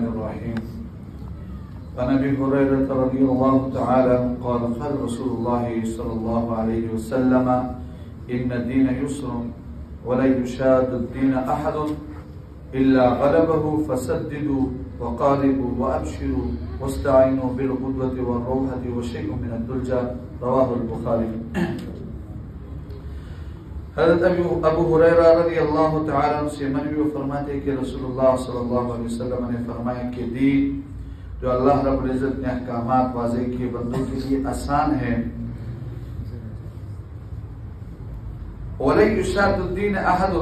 الرحمن الرحيم. عن أبي هريرة رضي الله تعالى قال قال رسول الله صلى الله عليه وسلم إن الدين يسر ولا يشاد الدين أحد إلا غلبه فسددوا وقاربوا وأبشروا واستعينوا بالغدوة والروحة وشيء من الدلجة. رواه البخاري. حضرت ابو ہریرہ رضی اللہ تعالیٰ عنہ سے مروی فرماتے ہیں کہ رسول اللہ صلی اللہ علیہ وسلم نے فرمایا کہ دین جو اللہ رب العزت نے احکامات واضح کیے بندوں کے لیے آسان ہے. وَلَن يُشَادُّ الدِّينَ أَحَدٌ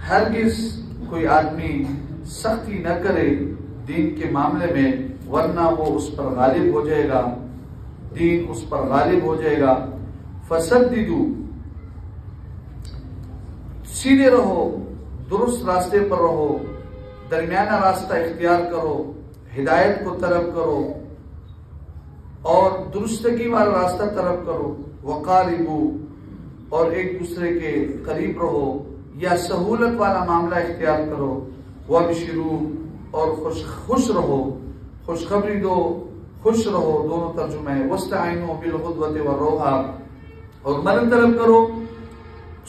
ہرگز کوئی آدمی سختی نہ کرے دین کے معاملے میں ورنہ وہ اس پر غالب ہو جائے گا، دین اس پر غالب ہو جائے گا. فَسَدِّدُوا سیدھے رہو، درست راستے پر رہو، درمیانہ راستہ اختیار کرو، ہدایت کو طلب کرو اور درستگی والا راستہ طلب کرو. وقاربوا اور ایک دوسرے کے قریب رہو یا سہولت والا معاملہ اختیار کرو. وابشروا اور خوش رہو، خوشخبری دو، خوش رہو، دونوں ترجمہ ہے. واستعینوا بالغدوۃ والروحہ اور مدد طلب کرو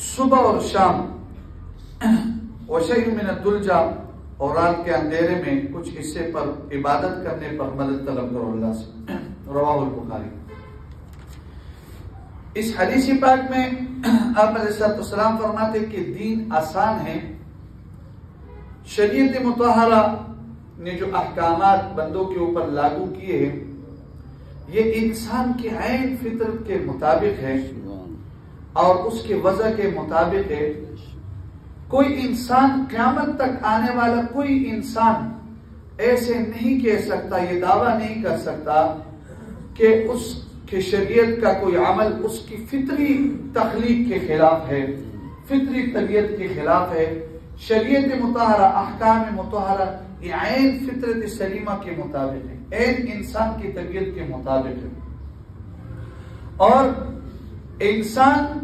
صبح اور شام. وشیء من الدلجہ اور رات کے اندھیرے میں کچھ حصے پر عبادت کرنے پر مدد طلب کرو اللہ سے. رواہ البخاری. اس حدیث پاک میں آپ علیہ السلام فرماتے کہ دین آسان ہے. شریعت مطہرہ نے جو احکامات بندوں کے اوپر لاگو کیے ہیں یہ انسان کی عین فطرت کے مطابق ہے اور اس کے وضع کے مطابق ہے. کوئی انسان قیامت تک آنے والا کوئی انسان ایسے نہیں کہہ سکتا، یہ دعویٰ نہیں کر سکتا کہ اس کی شریعت کا کوئی عمل اس کی فطری تخلیق کے خلاف ہے، فطری طبیعت کے خلاف ہے. شریعت مطہرہ، احکام مطہرہ یہ عین فطرت سلیمہ کے مطابق ہے، عین انسان کی طبیعت کے مطابق ہے. اور انسان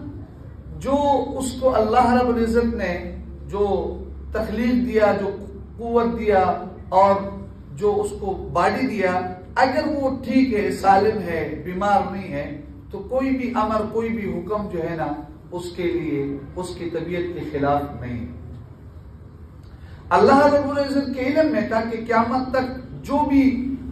جو اس کو اللہ رب العزت نے جو تخلیق دیا، جو قوت دیا اور جو اس کو باڈی دیا، اگر وہ ٹھیک ہے، سالم ہے، بیمار نہیں ہے تو کوئی بھی امر، کوئی بھی حکم جو ہے نا اس کے لیے اس کی طبیعت کے خلاف نہیں. اللہ رب العزت کے علم میں تھا کہ قیامت تک جو بھی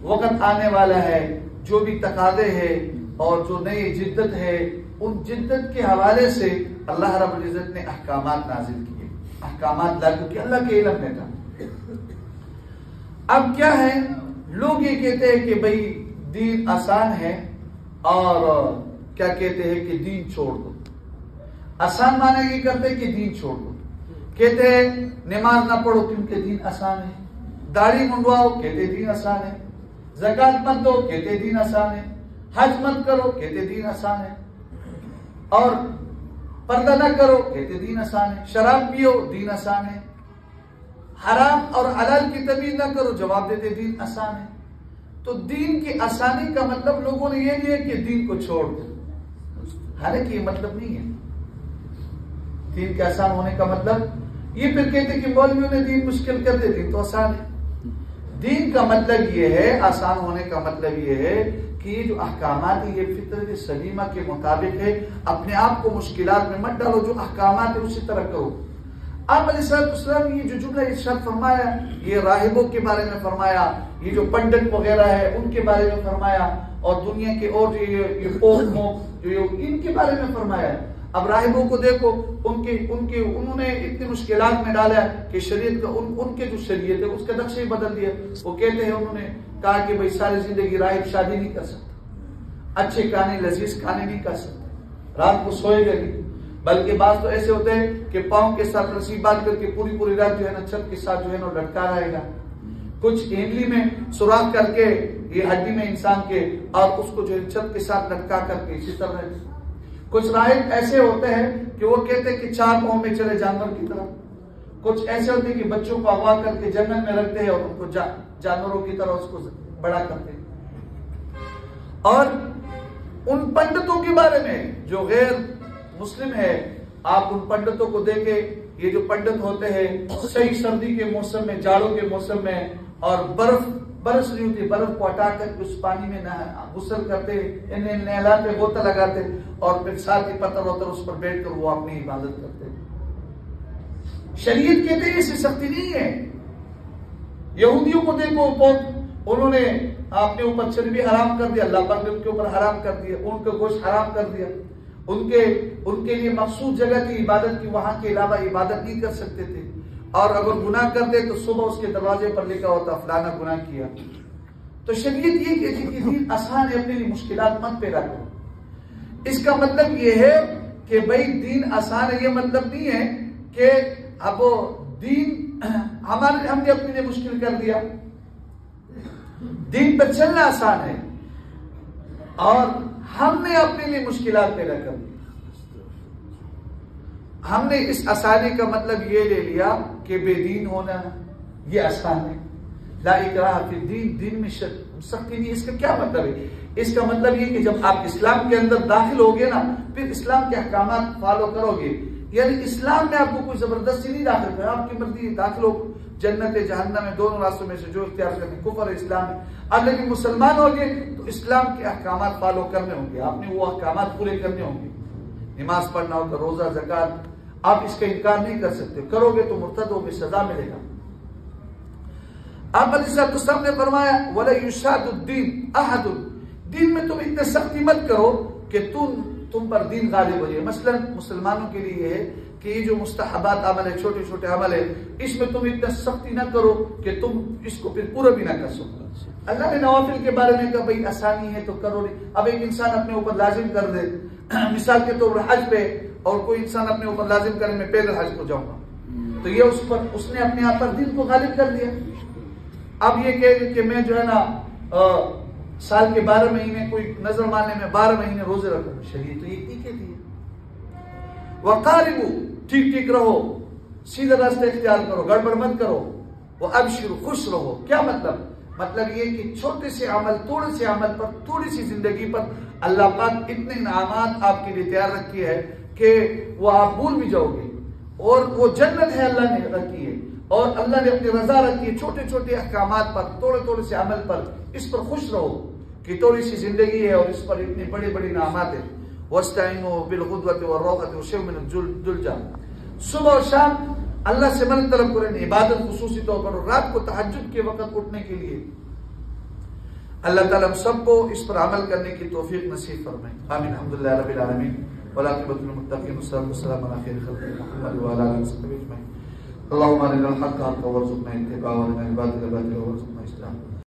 وقت آنے والا ہے، جو بھی تقاضے ہیں اور جو نئی جدت ہے، ان جدت کے حوالے سے اللہ رب العزت نے احکامات نازل کیے، احکامات لاگو کیے، اللہ کے علم میں تھا. اب کیا ہے، لوگ یہ کہتے ہیں کہ بھئی دین آسان ہے اور کیا کہتے ہیں کہ دین چھوڑ دو. آسان معنی یہ کرتے ہیں کہ دین چھوڑ دو. کہتے ہیں نماز نہ پڑھو کیونکہ دین آسان ہے، داڑھی منڈواؤ کہتے دین آسان ہے، زکوٰۃ مت دو کہتے دین آسان ہے، حج مت کرو کہتے دین آسان ہے، اور پردہ نہ کرو کہتے دین آسان ہے، شراب پیو دین آسان ہے، حرام اور حلال کی تمیز نہ کرو جواب دیتے دین آسان ہے. تو دین کی آسانی کا مطلب لوگوں نے یہ لیا کہ دین کو چھوڑ دو. حالانکہ یہ مطلب نہیں ہے. دین کے آسان ہونے کا مطلب یہ پھر کہتے کہ مولویوں نے دین مشکل کر دے، دین تو آسان ہے. دین کا مطلب یہ ہے، آسان ہونے کا مطلب یہ ہے کہ یہ جو احکامات ہیں یہ فطرت سلیمہ کے مطابق ہے. اپنے آپ کو مشکلات میں مت ڈالو، جو احکامات ہیں اسی طرح کرو. آپ علیہ السلام نے یہ جو جملہ ارشاد فرمایا یہ راہبوں کے بارے میں فرمایا، یہ جو پنڈت وغیرہ ہے ان کے بارے میں فرمایا، اور دنیا کے اور یہ پوک موک ان کے بارے میں فرمایا. اب راہبوں کو دیکھو، انہوں نے اتنی مشکلات میں ڈالا کہ شریعت کا ان کے جو شریعت ہے اس کا نقشہ ہی بدل دیا. وہ کہتے ہیں، انہوں نے کہا کہ بھئی ساری زندگی راہب شادی نہیں کر سکتا، اچھے کھانے لذیذ کھانے نہیں کر سکتا، رات کو سوئے گا نہیں، بلکہ بعض تو ایسے ہوتے ہیں کہ پاؤں کے ساتھ رسی باندھ کر کے پوری رات جو ہے نا چھت کے ساتھ جو ہے نا لٹکا رہے گا، کچھ اینڈلی میں سوراخ کر کے یہ ہڈی میں انسان کے، اور اس کو جو ہے چھت کے ساتھ لٹکا کر کے اسی طرح. کچھ راہب ایسے ہوتے ہیں کہ وہ کہتے ہیں کہ 4 پاؤں میں چلے جانور کی طرح. کچھ ایسے ہوتے ہیں کہ بچوں کو اغوا کر کے جنگل میں رکھتے ہیں اور ان کو جانوروں کی طرح اس کو بڑا کرتے ہیں. اور ان پنڈتوں کے بارے میں جو غیر مسلم ہے، آپ ان پنڈتوں کو دیکھیں، یہ جو پنڈت ہوتے ہیں صحیح سردی کے موسم میں، جاڑوں کے موسم میں اور برس نہیں ہوتی، برف کو ہٹا کر اس پانی میں غسل کرتے، نہلاتے، غوطہ لگاتے، اور پھر ساتھ ہی پتھر وتر اس پر بیٹھ کر وہ اپنی عبادت کرتے۔ شریعت کہتے ہیں اسے سختی نہیں ہے۔ یہودیوں کو دیکھو، بہت انہوں نے اپنے اوپر چربی حرام کر دیا، اللہ پاک نے ان کے اوپر حرام کر دیا، ان کا گوشت حرام کر دیا۔ ان کے لیے مخصوص جگہ کی عبادت کی، وہاں کے علاوہ عبادت نہیں کر سکتے تھے، اور اگر گناہ کرتے تو صبح اس کے دروازے پر لکھا ہوتا فلانا گناہ کیا۔ تو شریعت یہ کہتی کہ دین آسان ہے، اپنے لیے مشکلات مت پیدا کرو۔ اس کا مطلب یہ ہے کہ بھائی دین آسان ہے، یہ مطلب نہیں ہے کہ اب دین ہم نے اپنے لیے مشکل کر دیا۔ دین پر چلنا آسان ہے اور ہم نے اپنے لیے مشکلات پیدا کر دی۔ ہم نے اس آسانی کا مطلب یہ لے لیا کہ بے دین ہونا یہ آسان ہے۔ لا اکراہ فی الدین، دین میں سختی نہیں۔ اس کا کیا مطلب ہے؟ اس کا مطلب یہ کہ جب آپ اسلام کے اندر داخل ہوگے نا، پھر اسلام کے احکامات فالو کرو گے۔ یعنی اسلام میں آپ کو کوئی زبردستی نہیں داخل کرنا، آپ کی مرضی داخل ہو، جنت جہنم میں دونوں راستوں میں سے جو اختیار کریں، کفر اسلام ہے۔ اب لیکن مسلمان ہوگے تو اسلام کے احکامات فالو کرنے ہوں گے، آپ نے وہ احکامات پورے کرنے ہوں گے۔ نماز پڑھنا ہوگا، روزہ، زکات، آپ اس کا انکار نہیں کر سکتے، کرو گے تو مرتد ہوگے، سزا ملے گا۔ آپ علیہ السلام نے فرمایا وَلَا يُشَادُ الدِّينَ أَحَدٌ، دین میں تم اتنے سختی مت کرو کہ تم پر دین غالب ہو جائے۔ مثلا مسلمانوں کے لیے یہ ہے کہ یہ جو مستحبات عمل ہے، چھوٹے چھوٹے عمل ہے، اس میں تم اتنا سختی نہ کرو کہ تم اس کو پھر پورا بھی نہ کر سکو۔ اللہ نے نوافل کے بارے میں کہا بھائی آسانی ہے تو کرو نہیں۔ اب ایک انسان اپنے اوپر لازم کر دے، مثال کے طور پر حج پہ، اور کوئی انسان اپنے اوپر لازم کرے میں پیدل حج کو جاؤں گا، تو یہ اس نے اپنے آپ پر دین کو غالب کر دیا۔ اب یہ کہے کہ میں جو ہے نا سال کے 12 مہینے کوئی نظر ماننے میں 12 مہینے روزے رکھوں، شریعت تو یہ نہیں کہتی ہے۔ وقاربوا، ٹھیک ٹھیک رہو، سیدھا راستہ اختیار کرو، گڑبڑ مت کرو۔ وابشروا، خوش رہو۔ کیا مطلب؟ مطلب یہ کہ چھوٹے سے عمل، تھوڑے سے عمل پر، تھوڑی سی زندگی پر اللہ پاک اتنے انعامات آپ کے لیے تیار رکھی ہے کہ وہ آپ بھول بھی جاؤ گے، اور وہ جنت ہے اللہ نے رکھی ہے، اور اللہ نے اپنی رضا رکھی ہے۔ چھوٹے چھوٹے احکامات پر، تھوڑے تھوڑے سے عمل پر، اس پر خوش رہو کہ تھوڑی سی زندگی ہے اور اس پر اتنے بڑے بڑے انعامات ہیں۔ وَاسْتَعِنُوا بِالْغُدْوَةِ وَالرَّوْحَةِ وَشَيْءٍ مِّنَ الدُّلْجَةِ، صبح اور شام اللہ سے مدد طلب کریں، عبادت خصوصی طور پر، رات کو تہجد کے وقت اٹھنے کے لیے۔ اللہ تعالیٰ ہم سب کو اس پر عمل کرنے کی توفیق نصیب فرمائے، آمین۔ الحمدللہ رب العالمین، والعاقبۃ للمتقین، والصلاۃ والسلام علی خیر خلق محمد وعلی آلہ وصحبہ اجمعین۔ اللهم ارنا الحق حقا وارزقنا اتباعه، وارنا الباطل باطلا وارزقنا اجتنابه۔